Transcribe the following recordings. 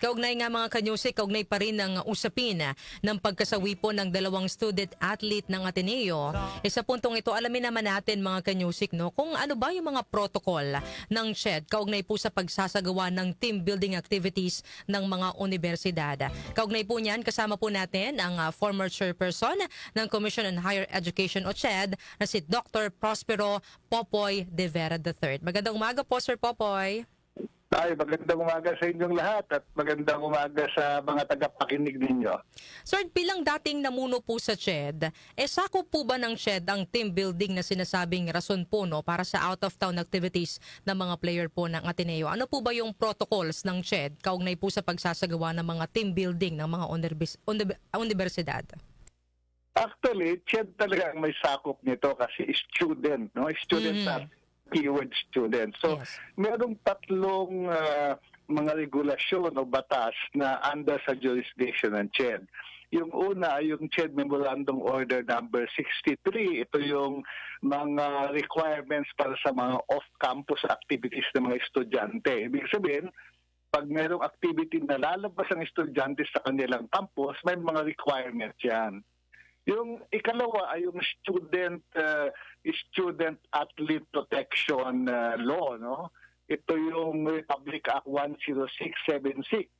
Kaugnay nga mga kanyusik, kaugnay pa rin ng usapin ng pagkasawi po ng dalawang student athlete ng Ateneo. Sa puntong ito, alamin naman natin mga kanyusik, no, kung ano ba yung mga protocol ng SHED kaugnay po sa pagsasagawa ng team building activities ng mga universidad. Kaugnay po niyan, kasama po natin ang former chairperson ng Commission on Higher Education o SHED na si Dr. Prospero Popoy de Vera III. Magandang umaga po, Sir Popoy. Ay, magandang umaga sa inyong lahat at magandang umaga sa mga tagapakinig ninyo. Sir, bilang dating namuno po sa SHED, sakop po ba ng SHED ang team building na sinasabing rason po, no, para sa out-of-town activities ng mga player po ng Ateneo? Ano po ba yung protocols ng SHED kaugnay po sa pagsasagawa ng mga team building ng mga universidad? Actually, SHED talaga ang may sakop nito kasi student, no? Student at keyword student. So, Yes. merong tatlong mga regulasyon o batas na under sa jurisdiction ng SHED. Yung una ay yung SHED Memorandum Order number 63. Ito yung mga requirements para sa mga off-campus activities ng mga estudyante. Ibig sabihin, pag merong activity na lalabas ang estudyante sa kanilang campus, may mga requirements yan. Yung ikalawa ay yung student athlete protection law, no? Ito yung Republic Act 10676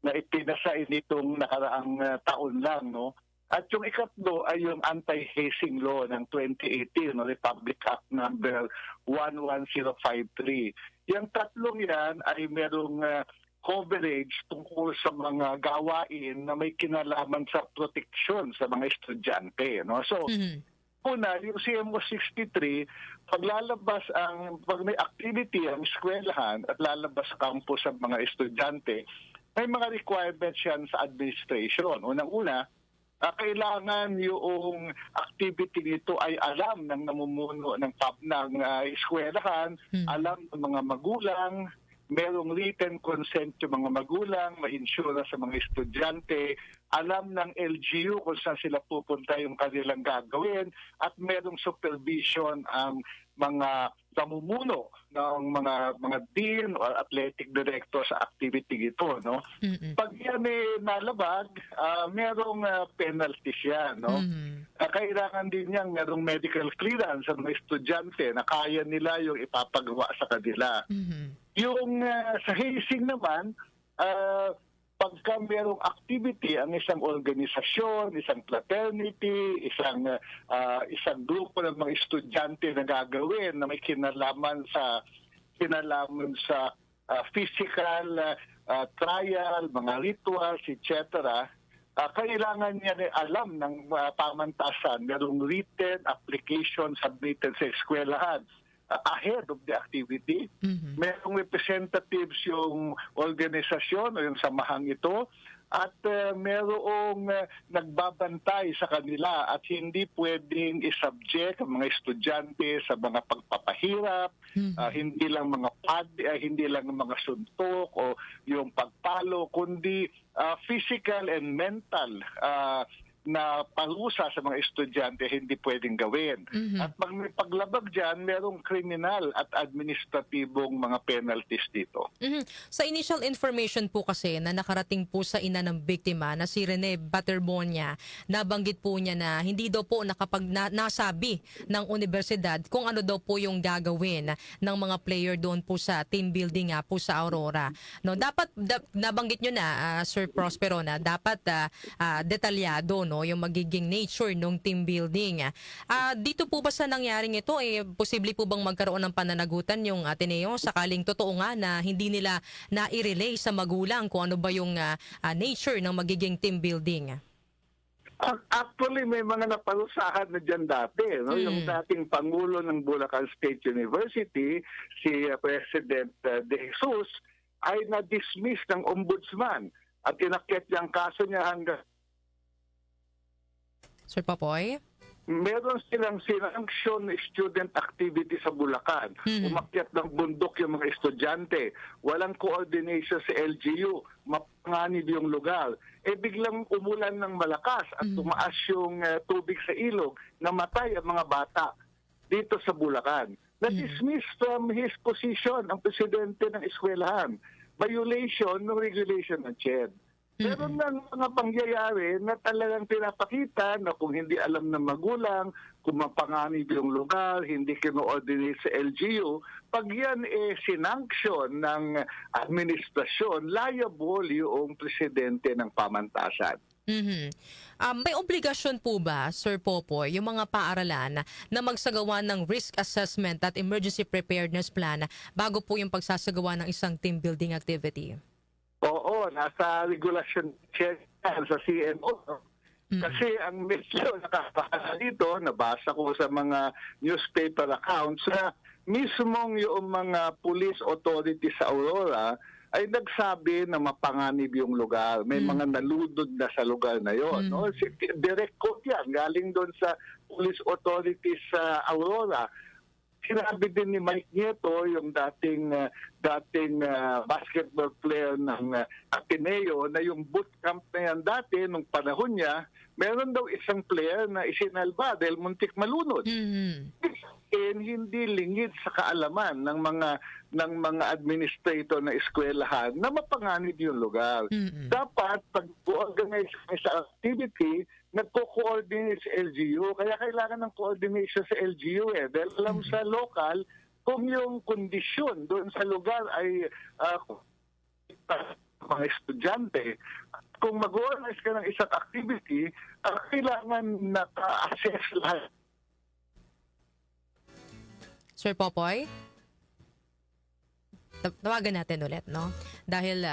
na ipinasa nitong nakaraang taon lang, no? At yung ikatlo ay yung anti-hazing law ng 2018, no? Republic Act number 11053. Yung tatlong yan ay merong coverage tungkol sa mga gawain na may kinalaman sa proteksyon sa mga estudyante, no? So, una, yung CMO 63, pag may activity ang eskwelahan at lalabas sa campus sa mga estudyante, may mga requirements yan sa administration. Unang-una, kailangan yung activity nito ay alam ng namumuno ng eskwelahan, alam ng mga magulang, merong written consent yung mga magulang, ma-insure sa mga estudyante, alam ng LGU kung saan sila pupunta yung kanilang gagawin, at merong supervision ang mga namumuno ng mga dean o athletic director sa activity ito, no? Pag yan nalabag, merong penalties yan, no? Kailangan din yan merong medical clearance sa mga estudyante na kaya nila yung ipapagawa sa kanila. Yung sa hazing naman, pagka merong activity ang isang organisasyon, isang fraternity, isang grupo ng mga estudyante na gagawin na may kinalaman sa physical trial, mga rituals, etc., kailangan niya alam ng pamantasan, merong written application submitted sa eskwelahan ahead of the activity. Merong representatives yung organisasyon o yung samahang ito at merong nagbabantay sa kanila at hindi pwedeng isubject ang mga estudyante sa mga pagpapahirap, hindi lang mga suntok o yung pagpalo, kundi physical and mental na parusa sa mga estudyante hindi pwedeng gawin. At pag may paglabag dyan, merong kriminal at administratibong mga penalties dito. Sa initial information po kasi na nakarating po sa ina ng biktima na si Rene Baterbonia, nabanggit po niya na hindi daw po nasabi ng universidad kung ano daw po yung gagawin ng mga player doon po sa team building po sa Aurora. No, dapat nabanggit niyo na Sir Prospero na dapat detalyado, no, yung magiging nature ng team building. Dito po ba sa nangyaring ito, posible po bang magkaroon ng pananagutan yung Ateneo sakaling totoo nga na hindi nila na-relay sa magulang kung ano ba yung nature ng magiging team building? Actually, may mga naparusahan na dyan dati. No? Yung dating Pangulo ng Bulacan State University, si President De Jesus, ay na-dismiss ng ombudsman at inakyat niyang kaso niya hanggang Sir Popoy? meron silang sinanction student activity sa Bulacan. Umakyat ng bundok yung mga estudyante. Walang coordination sa LGU. Mapanganib yung lugar. Biglang umulan ng malakas at tumaas yung tubig sa ilog. Namatay ang mga bata dito sa Bulacan. Na-dismiss from his position ang presidente ng eskwelahan. violation ng regulation ng CHED. Meron ng mga pangyayari na talagang pinapakita na kung hindi alam ng magulang, kung mapanganib yung lugar, hindi kino-ordinate sa LGU, pag yan sinanction ng administrasyon, liable yung presidente ng pamantasan. Mhm. May obligasyon po ba, Sir Popoy, yung mga paaralan na magsagawa ng risk assessment at emergency preparedness plan bago po yung pagsasagawa ng isang team building activity? Oo, nasa regulation check sa CMO. No? Kasi ang medyo nakakakala dito, nabasa ko sa mga newspaper accounts na mismong yung mga police authorities sa Aurora ay nagsabi na mapanganib yung lugar. May mga naludod na sa lugar na yon. No? Direct quote yan, galing doon sa police authorities sa Aurora. Sinabi din ni Mike Nieto, yung dating basketball player ng Ateneo, na yung bootcamp na yan dati, nung panahon niya, meron daw isang player na isinalba dahil muntik malunod. And hindi lingid sa kaalaman ng mga administrator na eskwelahan na mapanganib yung lugar. Dapat pag organize sa activity, nagko-coordinate sa LGU. Kaya kailangan ng coordination sa LGU dahil alam sa local kung yung kondisyon doon sa lugar ay mga estudyante. Kung mag-organize ka ng isang activity, kailangan naka-assess lahat. Sir Popoy? Tawagan natin ulit, no? Dahil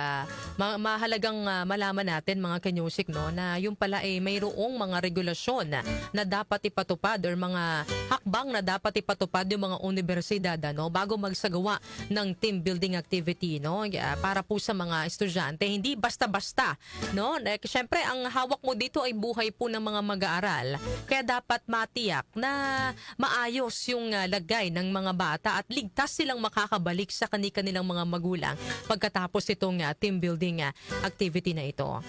mahalagang malaman natin, mga kanyusik, no, na yung pala mayroong mga regulasyon na dapat ipatupad or mga hakbang na dapat ipatupad yung mga universidad, no, bago magsagawa ng team building activity, no, para po sa mga estudyante. Hindi basta-basta, no? Siyempre, ang hawak mo dito ay buhay po ng mga mag-aaral. Kaya dapat matiyak na maayos yung lagay ng mga bata at ligtas silang makakabalik sa kanilang mga magulang pagkatapos itong team building activity na ito.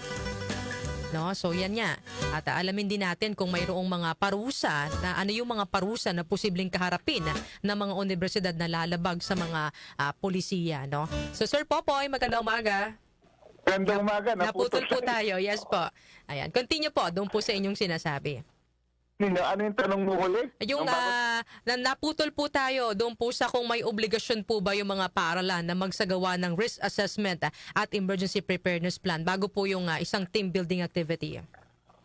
No, so yan nga. At alamin din natin kung mayroong mga parusa na ano yung mga parusa na posibleng kaharapin ng mga universidad na lalabag sa mga polisiya, no? So Sir Popoy, magandang umaga. Magandang umaga. Naputol po tayo. Yes po. Ayan, continue po doon po sa inyong sinasabi. Ano yung tanong mo ulit? Yung naputol po tayo doon po sa kung may obligasyon po ba yung mga paaralan na magsagawa ng risk assessment at emergency preparedness plan bago po yung isang team building activity.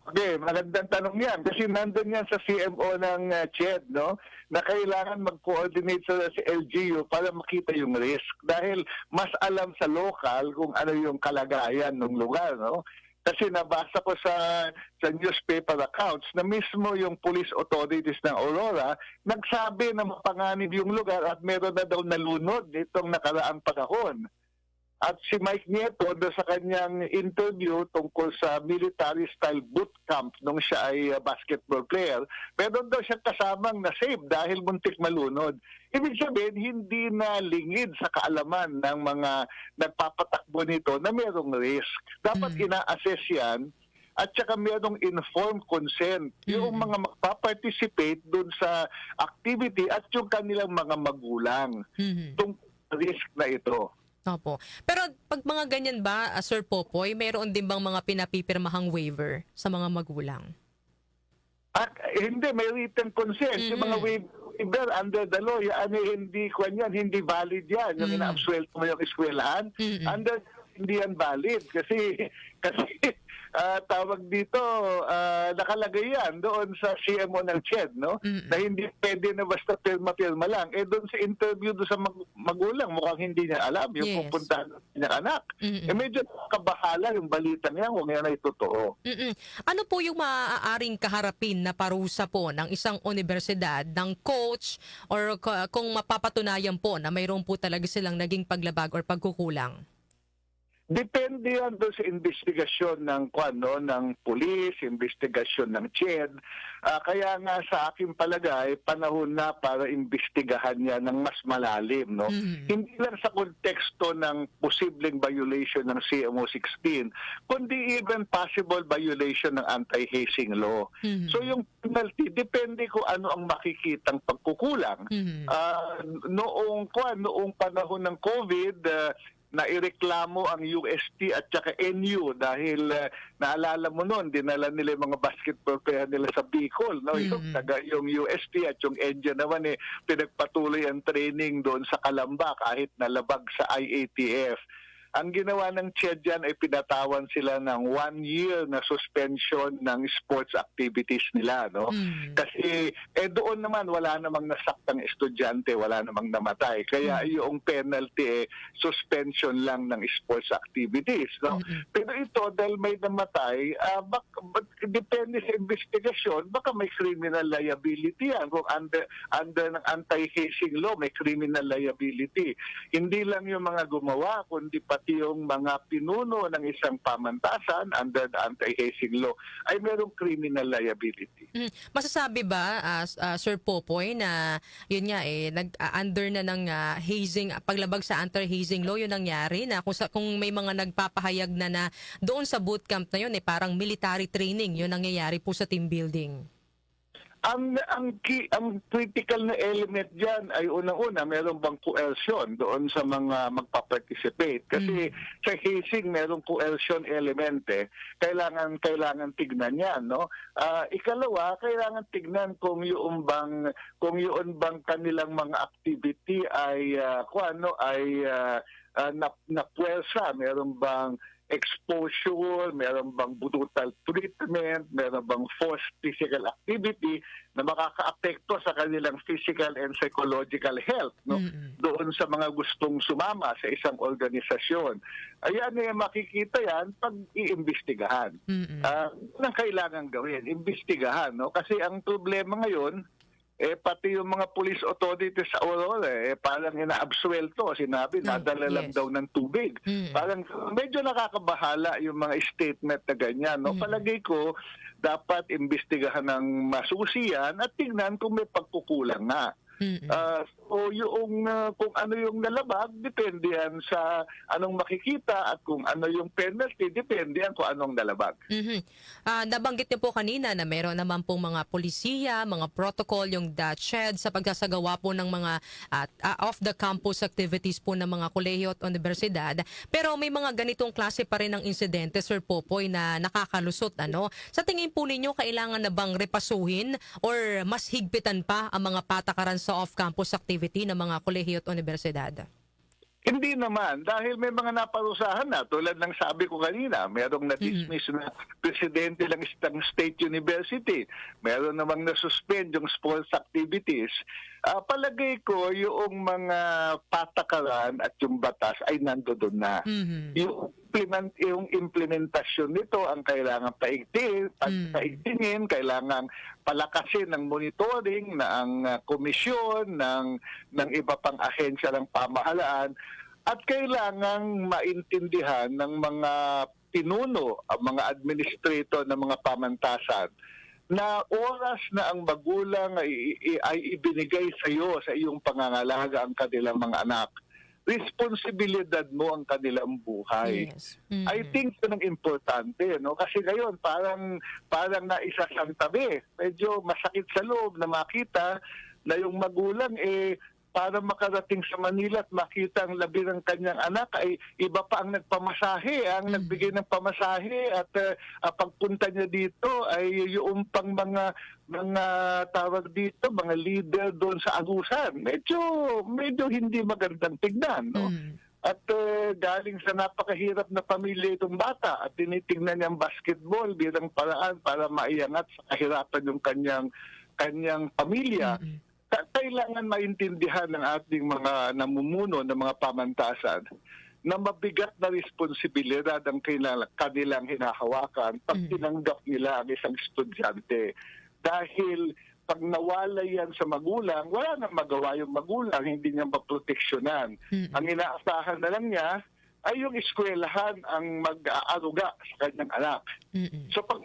Okay, magandang tanong yan. Kasi nandun yan sa CMO ng CHED, no? Na kailangan mag-coordinate sa LGU para makita yung risk. Dahil mas alam sa local kung ano yung kalagayan ng lugar, no? Kasi nabasa ko sa newspaper accounts na mismo yung police authorities ng Aurora nagsabi na mapanganib yung lugar at meron na daw nalunod nitong nakaraang panahon. At si Mike Nieto doon sa kanyang interview tungkol sa military-style bootcamp nung siya ay basketball player, meron daw siya kasamang na-save dahil muntik malunod. Ibig sabihin, hindi na lingid sa kaalaman ng mga nagpapatakbo nito na merong risk. Dapat ina-assess yan at saka merong informed consent. Yung mga magpaparticipate doon sa activity at yung kanilang mga magulang tungkol sa risk na ito. Opo. Pero pag mga ganyan ba, Sir Popoy, mayroon din bang mga pinapipirmahang waiver sa mga magulang? Hindi, may written consent. Yung mga waiver under the law, hindi valid yan. Yung ina-absuelto mo yung eskwelahan, hindi yan valid. Kasi tawag dito, nakalagay yan doon sa CMO ng CHED, no? Na hindi pwede na basta pirma-pirma lang. Doon sa interview doon sa magulang, mukhang hindi niya alam yung pupuntahan ng anak. Medyo kabahala yung balitang yan kung yan ay totoo. Ano po yung maaaring kaharapin na parusa po ng isang universidad, ng coach, or kung mapapatunayan po na mayroon po talaga silang naging paglabag or pagkukulang? Depende yan doon sa investigasyon ng pulis, investigasyon ng CHED. Kaya nga sa aking palagay, panahon na para investigahan niya ng mas malalim. No? Hindi lang sa konteksto ng posibleng violation ng CMO 16, kundi even possible violation ng anti-hazing law. So yung penalty, depende kung ano ang makikitang pagkukulang. Noong panahon ng COVID, na ireklamo ang UST at saka NU dahil naalala mo noon, dinala nila yung mga basketball player nila sa Bicol. No? Yung UST at yung NU naman pinagpatuloy ang training doon sa Calamba kahit nalabag sa IATF. Ang ginawa ng CHED dyan ay pinatawan sila ng 1 year na suspension ng sports activities nila. No? Kasi doon naman wala namang nasaktang estudyante, wala namang namatay. Kaya yung penalty suspension lang ng sports activities. No? Pero ito, dahil may namatay, depende sa investigasyon, baka may criminal liability yan. Kung under ng anti-hazing law, may criminal liability. Hindi lang yung mga gumawa, kundi pati yung mga pinuno ng isang pamantasan under the anti-hazing law ay merong criminal liability. Masasabi ba, Sir Popoy, na yun nga under na ng hazing, paglabag sa anti-hazing law, yun nangyari na kung may mga nagpapahayag na doon sa bootcamp na yun, parang military training, yun nangyayari po sa team building? Ang critical na element diyan ay unang-una, meron bang coercion doon sa mga magpa-participate? Kasi sa hazing merong coercion element Kailangan tignan 'yan, no? Ikalawa, kailangan tignan kung yun bang kanilang mga activity ay napuwersa, meron bang exposure, meron bang brutal treatment, meron bang forced physical activity na makakaapekto sa kanilang physical and psychological health, no? Doon sa mga gustong sumama sa isang organisasyon. Ayan, makikita yan pag iimbestigahan. Anong kailangan gawin? Imbestigahan, no? Kasi ang problema ngayon, pati yung mga police authorities sa Aurora, parang inaabsuelto. Sinabi, nadala lang daw ng tubig. Parang medyo nakakabahala yung mga statement na ganyan. No? Palagay ko, dapat imbestigahan ng masusiyan at tingnan kung may pagkukulang nga. So yung kung ano yung nalabag, depende yan sa anong makikita, at kung ano yung penalty, depende yan kung anong nalabag. Nabanggit niyo po kanina na meron naman pong mga polisiya, mga protocol, yung CHED sa pagsasagawa po ng mga off-the-campus activities po ng mga kolehiyo at universidad. Pero may mga ganitong klase pa rin ng insidente, Sir Popoy, na nakakalusot. Sa tingin po ninyo, kailangan na bang repasuhin or mas higpitan pa ang mga patakaran sa off-campus activity ng mga kolehiyo at universidad? Hindi naman, dahil may mga naparusahan na. Tulad ng sabi ko kanina, merong na-dismiss na presidente ng isang state university. Meron namang na-suspend yung sports activities. Palagay ko, yung mga patakaran at yung batas ay nandoon na. Yung implementasyon nito ang kailangan paigtingin, kailangan palakasin ng monitoring ng komisyon, ng iba pang ahensya ng pamahalaan, at kailangang maintindihan ng mga pinuno, ang mga administrator ng mga pamantasan, na oras na ang magulang ay ibinigay sa iyo, sa iyong pangangalaga ang kanilang mga anak. Responsibilidad mo ang kanilang buhay. Yes. I think yun ang importante, no? Kasi ngayon parang naisasantabi. Medyo masakit sa loob na makita na yung magulang para makarating sa Manila at makita ang labi ng kanyang anak ay iba pa ang nagpamasahe, ang nagbigay ng pamasahe, at pagpunta niya dito ay yung pang mga tawag dito, mga leader doon sa agusan. Medyo hindi magandang tignan, no? At galing sa napakahirap na pamilya itong bata at tinitingnan niyang basketball bilang paraan para maiangat sa kahirapan yung kanyang pamilya. Kailangan maintindihan ng ating mga namumuno ng mga pamantasan na mabigat na responsibilidad ang kanilang hinahawakan pag tinanggap nila ang isang estudyante. Dahil pag nawala yan sa magulang, wala nang magawa yung magulang, hindi niya maproteksyonan. Ang inaasahan na lang niya ay yung eskwelahan ang mag-aaruga sa kanyang anak. So pag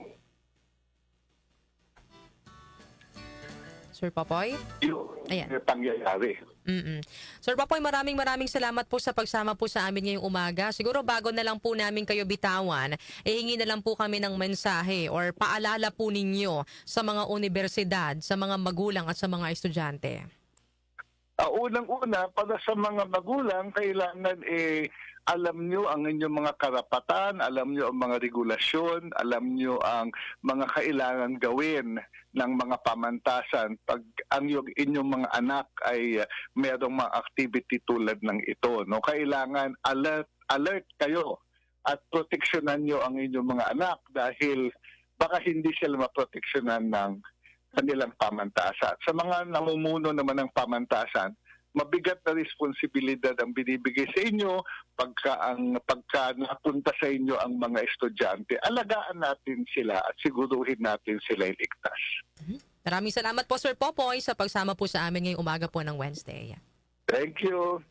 Sir Popoy? yung Ayan. pangyayari. Sir Popoy, maraming salamat po sa pagsama po sa amin ngayong umaga. Siguro bago na lang po namin kayo bitawan, hingi na lang po kami ng mensahe or paalala po ninyo sa mga universidad, sa mga magulang at sa mga estudyante. Unang-una, para sa mga magulang, kailangan alam nyo ang inyong mga karapatan, alam nyo ang mga regulasyon, alam nyo ang mga kailangan gawin ng mga pamantasan pag ang inyong mga anak ay merong mga activity tulad ng ito. No? Kailangan alert kayo at proteksyonan nyo ang inyong mga anak dahil baka hindi sila maproteksyonan ng kanilang pamantasan. Sa mga namumuno naman ng pamantasan, mabigat na responsibilidad ang binibigay sa inyo pagka napunta sa inyo ang mga estudyante. Alagaan natin sila at siguruhin natin sila iligtas. Maraming salamat po Sir Popoy sa pagsama po sa amin ngayong umaga po ng Wednesday. Thank you.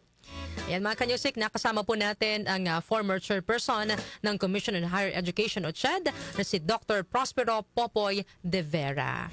Ayan mga kanyusik, nakasama po natin ang former chairperson ng Commission on Higher Education o CHED na si Dr. Prospero Popoy de Vera.